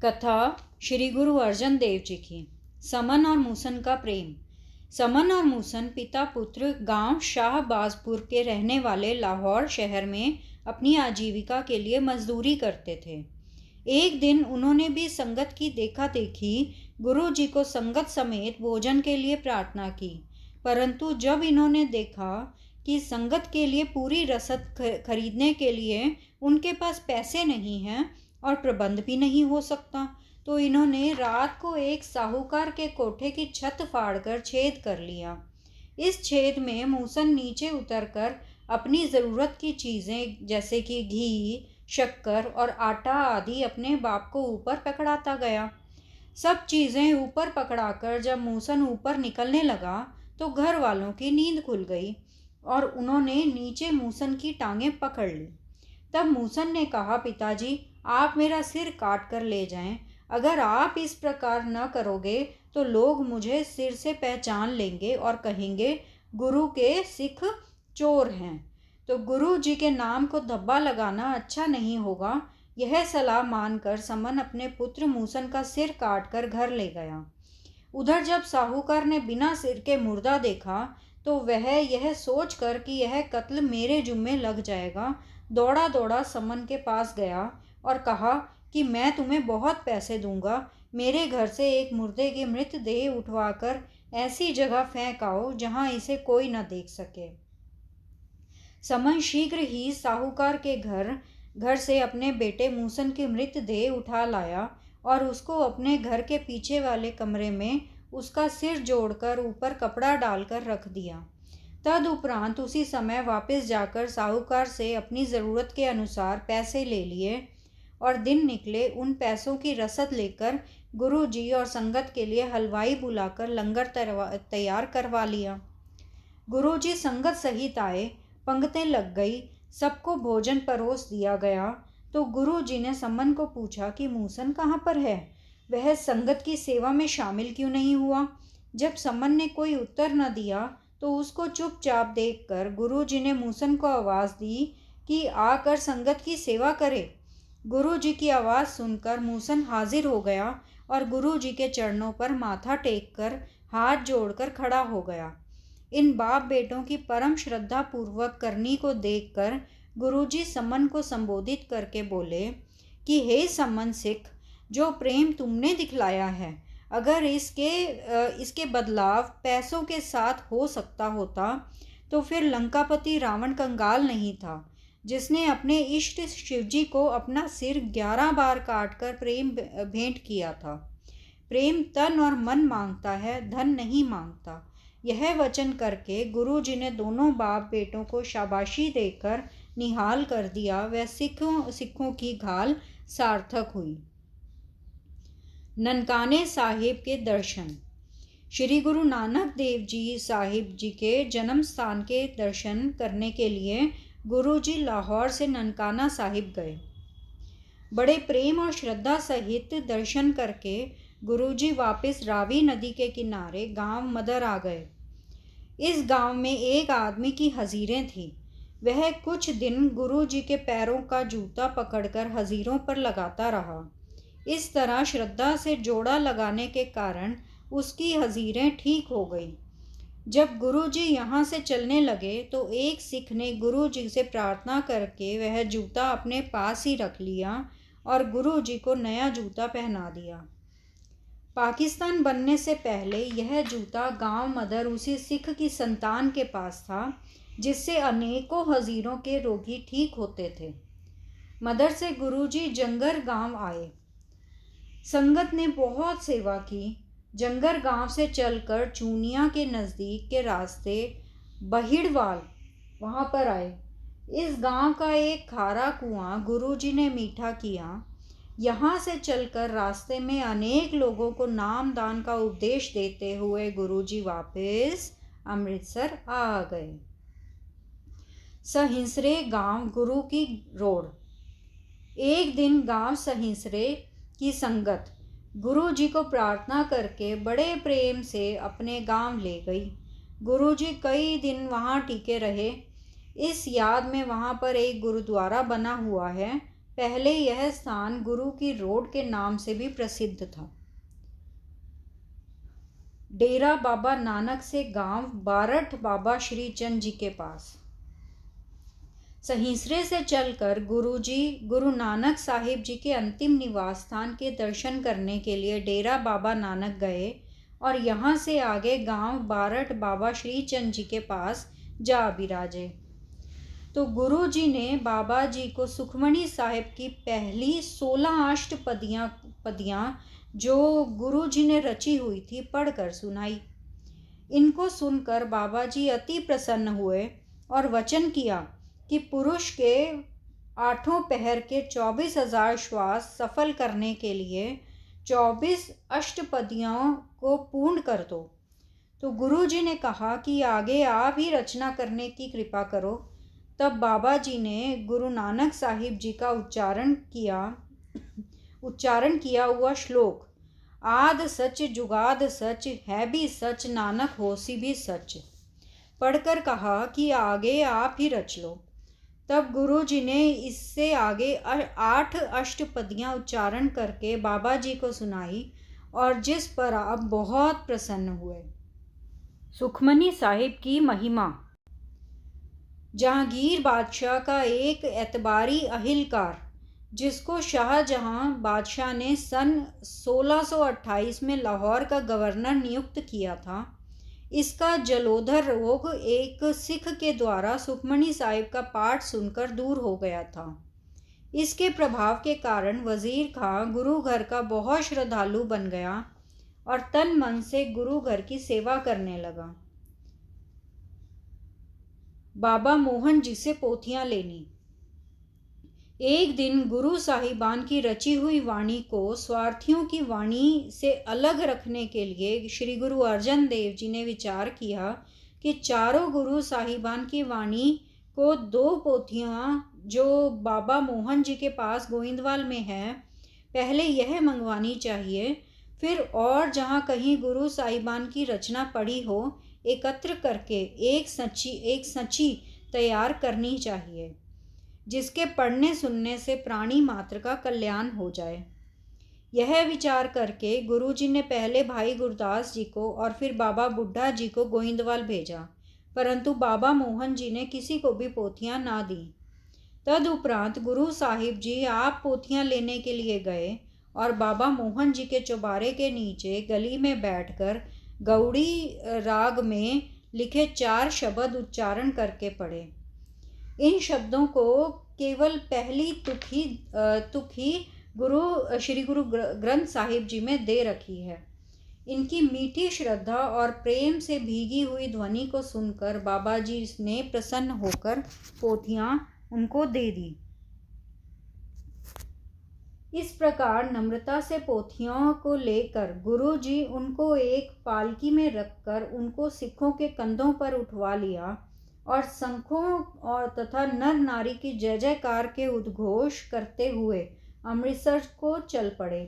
कथा श्री गुरु अर्जन देव जी की। समन और मूसन का प्रेम। समन और मूसन पिता पुत्र गांव शाहबाजपुर के रहने वाले लाहौर शहर में अपनी आजीविका के लिए मजदूरी करते थे। एक दिन उन्होंने भी संगत की देखा देखी गुरु जी को संगत समेत भोजन के लिए प्रार्थना की, परंतु जब इन्होंने देखा कि संगत के लिए पूरी रसद खरीदने के लिए उनके पास पैसे नहीं हैं और प्रबंध भी नहीं हो सकता, तो इन्होंने रात को एक साहूकार के कोठे की छत फाड़कर छेद कर लिया। इस छेद में मूसन नीचे उतरकर अपनी ज़रूरत की चीज़ें जैसे कि घी, शक्कर और आटा आदि अपने बाप को ऊपर पकड़ाता गया। सब चीज़ें ऊपर पकड़ाकर जब मूसन ऊपर निकलने लगा तो घर वालों की नींद खुल गई और उन्होंने नीचे मूसन की टांगें पकड़ ली। तब मूसन ने कहा, पिताजी, आप मेरा सिर काट कर ले जाएं। अगर आप इस प्रकार न करोगे तो लोग मुझे सिर से पहचान लेंगे और कहेंगे गुरु के सिख चोर हैं। तो गुरु जी के नाम को धब्बा लगाना अच्छा नहीं होगा। यह सलाह मानकर समन अपने पुत्र मूसन का सिर काट कर घर ले गया। उधर जब साहूकार ने बिना सिर के मुर्दा देखा तो वह यह सोचकर कि यह कत्ल मेरे जुम्मे लग जाएगा, दौड़ा दौड़ा समन के पास गया और कहा कि मैं तुम्हें बहुत पैसे दूंगा, मेरे घर से एक मुर्दे की मृतदेह उठवाकर ऐसी जगह फेंक आओ जहां इसे कोई न देख सके। समन शीघ्र ही साहूकार के घर से अपने बेटे मूसन की मृतदेह उठा लाया और उसको अपने घर के पीछे वाले कमरे में उसका सिर जोड़कर ऊपर कपड़ा डालकर रख दिया। तदुपरांत उसी समय वापस जाकर साहूकार से अपनी ज़रूरत के अनुसार पैसे ले लिए और दिन निकले। उन पैसों की रसद लेकर गुरु जी और संगत के लिए हलवाई बुलाकर लंगर तैयार करवा लिया। गुरु जी संगत सहित आए, पंक्तें लग गई, सबको भोजन परोस दिया गया। तो गुरु जी ने समन को पूछा कि मूसन कहाँ पर है, वह संगत की सेवा में शामिल क्यों नहीं हुआ। जब समन ने कोई उत्तर न दिया तो उसको चुपचाप देखकर गुरु जी ने मूसन को आवाज़ दी कि आकर संगत की सेवा करे। गुरु जी की आवाज़ सुनकर मूसन हाजिर हो गया और गुरु जी के चरणों पर माथा टेककर हाथ जोड़कर खड़ा हो गया। इन बाप बेटों की परम श्रद्धा पूर्वक करनी को देखकर गुरु जी समन को संबोधित करके बोले कि हे समन सिख, जो प्रेम तुमने दिखलाया है, अगर इसके बदलाव पैसों के साथ हो सकता होता तो फिर लंकापति रावण कंगाल नहीं था, जिसने अपने इष्ट शिवजी को अपना सिर 11 बार काटकर प्रेम भेंट किया था। प्रेम तन और मन मांगता है, धन नहीं मांगता। यह वचन करके गुरु जी ने दोनों बाप बेटों को शाबाशी देकर निहाल कर दिया। वह सिखों की घाल सार्थक हुई। ननकाने साहिब के दर्शन। श्री गुरु नानक देव जी साहिब जी के जन्म स्थान के दर्शन करने के लिए गुरु जी लाहौर से ननकाना साहिब गए। बड़े प्रेम और श्रद्धा सहित दर्शन करके गुरु जी वापस रावी नदी के किनारे गांव मदर आ गए। इस गांव में एक आदमी की हजीरें थी। वह कुछ दिन गुरु जी के पैरों का जूता पकड़कर हजीरों पर लगाता रहा। इस तरह श्रद्धा से जोड़ा लगाने के कारण उसकी हजीरें ठीक हो गई। जब गुरु जी यहाँ से चलने लगे तो एक सिख ने गुरु जी से प्रार्थना करके वह जूता अपने पास ही रख लिया और गुरु जी को नया जूता पहना दिया। पाकिस्तान बनने से पहले यह जूता गांव मदर उसी सिख की संतान के पास था, जिससे अनेकों हजीरों के रोगी ठीक होते थे। मदर से गुरु जी जंगर गांव आए। संगत ने बहुत सेवा की। जंगर गांव से चलकर चूनिया के नज़दीक के रास्ते बहिड़वाल वहाँ पर आए। इस गांव का एक खारा कुआं गुरु जी ने मीठा किया। यहाँ से चलकर रास्ते में अनेक लोगों को नाम दान का उपदेश देते हुए गुरु जी वापस अमृतसर आ गए। सहिंसरे गांव गुरु की रोड। एक दिन गांव सहिंसरे की संगत गुरु जी को प्रार्थना करके बड़े प्रेम से अपने गांव ले गई। गुरु जी कई दिन वहां टिके रहे। इस याद में वहां पर एक गुरुद्वारा बना हुआ है। पहले यह स्थान गुरु की रोड के नाम से भी प्रसिद्ध था। डेरा बाबा नानक से गांव बारठ बाबा श्री चंद जी के पास। सहीसरे से चलकर गुरुजी गुरु नानक साहिब जी के अंतिम निवास स्थान के दर्शन करने के लिए डेरा बाबा नानक गए और यहाँ से आगे गांव बारठ बाबा श्री चंद जी के पास जा विराजे। तो गुरु जी ने बाबा जी को सुखमणी साहिब की पहली 16 अष्टपदियाँ जो गुरु जी ने रची हुई थी पढ़कर सुनाई। इनको सुनकर बाबा जी अति प्रसन्न हुए और वचन किया कि पुरुष के 8 पहर के 24,000 श्वास सफल करने के लिए 24 अष्टपदियों को पूर्ण कर दो। तो गुरु जी ने कहा कि आगे आप ही रचना करने की कृपा करो। तब बाबा जी ने गुरु नानक साहिब जी का उच्चारण किया हुआ श्लोक आद सच जुगाद सच है भी सच नानक होसी भी सच पढ़कर कहा कि आगे आप ही रच लो। तब गुरु जी ने इससे आगे 8 अष्टपदियाँ उच्चारण करके बाबा जी को सुनाई और जिस पर आप बहुत प्रसन्न हुए। सुखमनी साहिब की महिमा। जहांगीर बादशाह का एक एतबारी अहिलकार जिसको शाहजहां बादशाह ने सन 1628 में लाहौर का गवर्नर नियुक्त किया था, इसका जलोधर रोग एक सिख के द्वारा सुखमणी साहिब का पाठ सुनकर दूर हो गया था। इसके प्रभाव के कारण वजीर खां गुरु घर का बहुत श्रद्धालु बन गया और तन मन से गुरु घर की सेवा करने लगा। बाबा मोहन जी से पोथियां लेनी। एक दिन गुरु साहिबान की रची हुई वाणी को स्वार्थियों की वाणी से अलग रखने के लिए श्री गुरु अर्जन देव जी ने विचार किया कि चारों गुरु साहिबान की वाणी को 2 पोथियां जो बाबा मोहन जी के पास गोविंदवाल में है पहले यह मंगवानी चाहिए, फिर और जहाँ कहीं गुरु साहिबान की रचना पड़ी हो एकत्र करके एक सची तैयार करनी चाहिए, जिसके पढ़ने सुनने से प्राणी मात्र का कल्याण हो जाए। यह विचार करके गुरुजी ने पहले भाई गुरदास जी को और फिर बाबा बुड्ढा जी को गोविंदवाल भेजा, परंतु बाबा मोहन जी ने किसी को भी पोथियां ना दी। तदुपरांत गुरु साहिब जी आप पोथियां लेने के लिए गए और बाबा मोहन जी के चौबारे के नीचे गली में बैठकर गौड़ी राग में लिखे 4 शब्द उच्चारण करके पढ़े। इन शब्दों को केवल पहली तुक ही श्री गुरु ग्रंथ साहिब जी में दे रखी है। इनकी मीठी श्रद्धा और प्रेम से भीगी हुई ध्वनि को सुनकर बाबा जी ने प्रसन्न होकर पोथियां उनको दे दी। इस प्रकार नम्रता से पोथियों को लेकर गुरु जी उनको एक पालकी में रखकर उनको सिखों के कंधों पर उठवा लिया और शंखों और तथा नर नारी की जय जयकार के उद्घोष करते हुए अमृतसर को चल पड़े।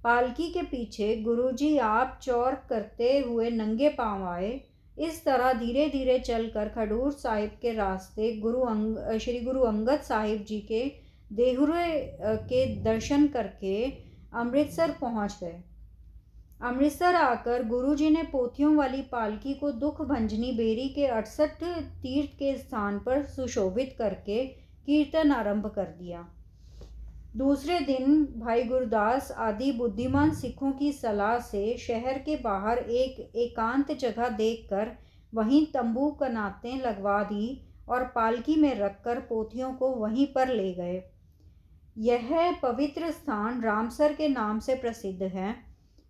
पालकी के पीछे गुरुजी आप चौर करते हुए नंगे पांव आए। इस तरह धीरे धीरे चलकर खडूर साहिब के रास्ते श्री गुरु अंगद साहिब जी के देहुरे के दर्शन करके अमृतसर पहुंच गए। अमृतसर आकर गुरुजी ने पोथियों वाली पालकी को दुख भंजनी बेरी के 68 तीर्थ के स्थान पर सुशोभित करके कीर्तन आरंभ कर दिया। दूसरे दिन भाई गुरदास आदि बुद्धिमान सिखों की सलाह से शहर के बाहर एक एकांत जगह देखकर वहीं तंबू कनातें लगवा दी और पालकी में रखकर पोथियों को वहीं पर ले गए। यह पवित्र स्थान रामसर के नाम से प्रसिद्ध है।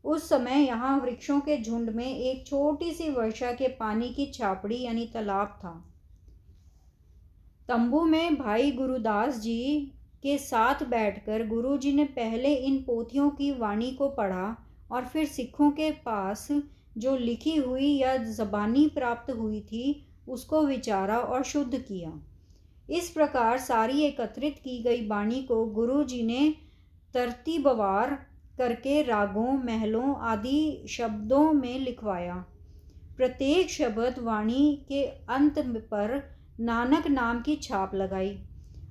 उस समय यहाँ वृक्षों के झुंड में एक छोटी सी वर्षा के पानी की छापड़ी यानी तालाब था। तंबू में भाई गुरुदास जी के साथ बैठकर गुरुजी ने पहले इन पोथियों की वाणी को पढ़ा और फिर सिखों के पास जो लिखी हुई या ज़बानी प्राप्त हुई थी उसको विचारा और शुद्ध किया। इस प्रकार सारी एकत्रित की गई वाणी को गुरुजी ने तरतीबवार करके रागों महलों आदि शब्दों में लिखवाया। प्रत्येक शब्द वाणी के अंत पर नानक नाम की छाप लगाई।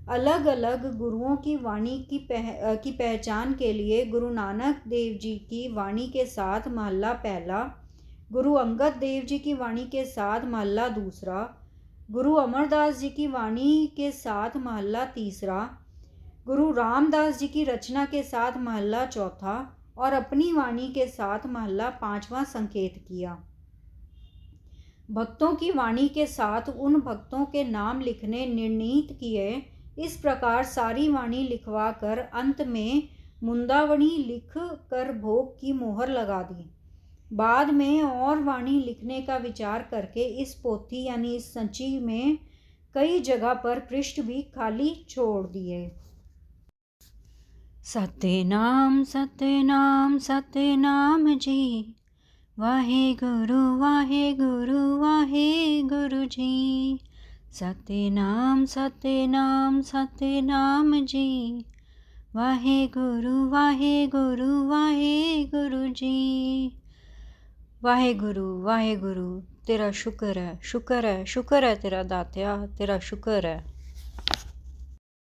अलग अलग गुरुओं की वाणी की पहचान के लिए गुरु नानक देव जी की वाणी के साथ महला पहला, गुरु अंगद देव जी की वाणी के साथ महला दूसरा, गुरु अमरदास जी की वाणी के साथ महला तीसरा, गुरु रामदास जी की रचना के साथ महला चौथा और अपनी वाणी के साथ महला पांचवा संकेत किया। भक्तों की वाणी के साथ उन भक्तों के नाम लिखने निर्णीत किए। इस प्रकार सारी वाणी लिखवा कर अंत में मुंदावणी लिख कर भोग की मोहर लगा दी। बाद में और वाणी लिखने का विचार करके इस पोथी यानी इस संची में कई जगह पर पृष्ठ भी खाली छोड़ दिए। सतनाम सतनाम सतनाम जी, वाहे गुरु जी। सतनाम सतनाम सतनाम जी, वाहे गुरु जी। वाहे गुरु तेरा शुक्र है, शुक्र है, शुक्र है तेरा दात्या, तेरा शुक्र है।